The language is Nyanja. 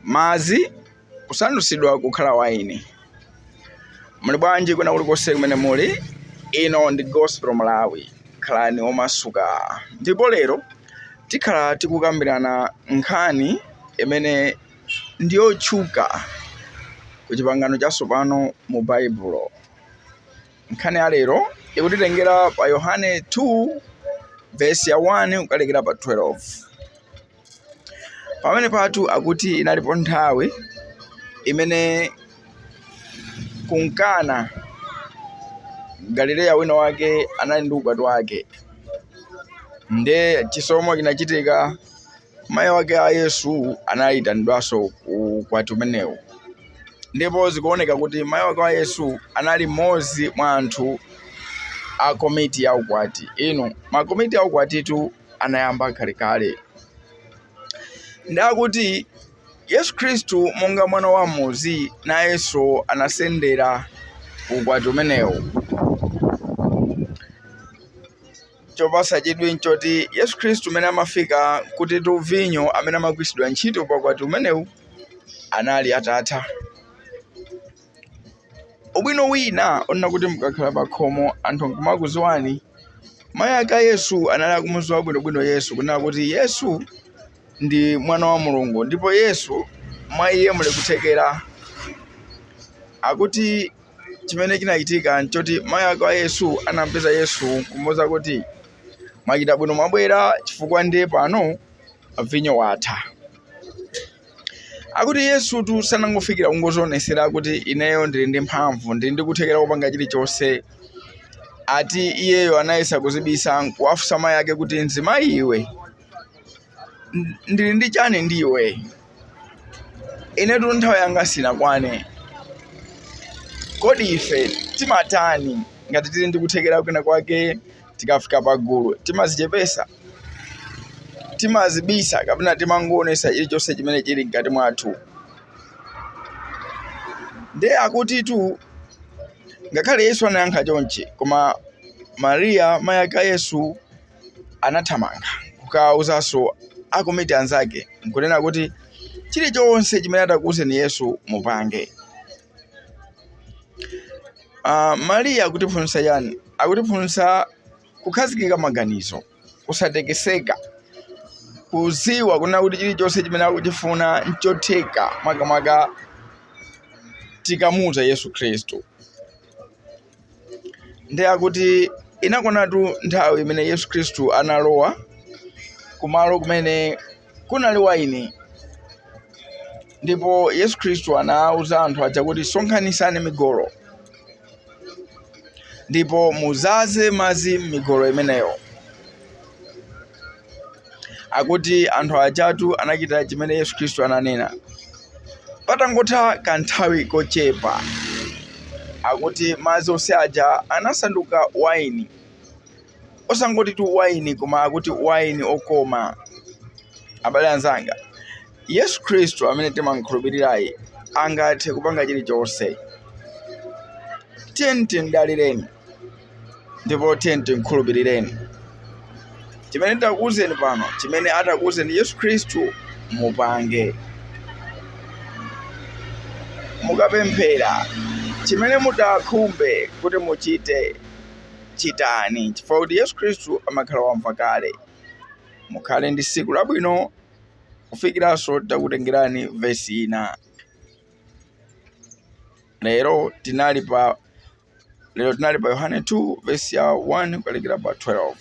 madzi kusandutsidwa kukhala waini. Muli bwanji kwina kulikonse kumene muli? Ino ndi Gospel Malawi, khalani omasuka. Ndipo lero tikhala tikukambirana nkhani imene ndiyotchuka ku chipangano chatsopano mu Baibulo. Nkhani ya lero ikutitengera pa Yohane 2 verse ya 1 kukalekera pa 12. Pamene patu akuti inalipo nthawi imene kunkana Galileya wina wake anali ndi ukwati wake. Nde chisomo chinachitika, mayi wake a Yesu anayitanidwanso ku ukwati umenewu. Ndipo zikuoneka kuti mayi wake wa Yesu anali mmodzi mwa anthu a komiti ya ukwati. Ino makomiti ya ukwatitu anayamba kalekale. Ndakuti Yesu Khristu monga mwana wa muzi nayenso anasendera ukwati umenewu. Chopasa chidwi nchoti Yesu Khristu amene amafika kuti vinyo amene amagwiritsidwa ntchito pa ukwati umenewu anali atatha. Ubwino wina onena kuti mukakhala pa khomo anthu nkumakuziwani, mayi ake a Yesu anali akumuziwa bwinobwino Yesu kunena kuti Yesu ndi mwana wa Mulungu, ndipo Yesu mwa iye muli kuthekera. Akuti chimene chinachitika nchoti mayi ake a Yesu anampeza Yesu kumuwuza kuti mwachita bwino mwabwera chifukwa ndiye pano vinyo watha. Akuti Yesu sanangofikira kungozionesera kuti ineyo ndili ndi mphamvu, ndili ndi kuthekera kupanga chilichonse. Ati iyeyo anayesa kuzibisa nkuwafunsa mayi ake kuti mzimayi iwe ndili ndi chani ndiwe? Inetu nthawi yanga sinakwane. Kodi ife timatani ngati tili ndi kuthekera kwina kwake tikafika pagulu? Timazichepesa, timazibisa, kapena timangoonesa chilichonse chimene chili mkati mwathu? Nde akutitu ngakhale Yesu anayankha chonchi, koma Mariya mayi ake a Yesu anathamanga kukawuzanso akomiti anzake nkunena kuti chilichonse chimene atakuwuzeni Yesu mupange. Mariya akutiphunzitsa chani? Akutiphunzitsa kukhazikika maganizo, kusatekeseka, kuziwa kunena kuti chilichonse chimene akuchifuna nchotheka makamaka tikamuuza Yesu Khristu. Nde akuti inakonatu nthawi imene Yesu Khristu analowa kumalo kumene kunali waini. Ndipo Yesu Khristu anawuza anthu aja kuti sonkhanisani migolo ndipo muzaze madzi m'migolo imeneyo. Akuti anthu ajatu anachita chimene Yesu Khristu ananena. Patangotha kanthawi kochepa, akuti madzi onse aja anasanduka waini. Osangoti tu waini, koma akuti waini okoma. Abale anzanga, Yesu Khristu amene timankhulupirirayi angathe kupanga chilichonse. Tiyeni timdalireni ndipo tiyeni timkhulupirireni. Chimene takuwuzeni pano, chimene atakuwuzeni Yesu Khristu mupange. Mukapemphera chimene mutakhumbe kuti muchite, chitani, chifukwa kuti Yesu Khristu amakhala wamva kale. Mukhale ndi tsiku labwino kufikiranso takutengerani vesi ina. Lero tinali pa Yohane 2 verse ya 1 kukalekera pa 12.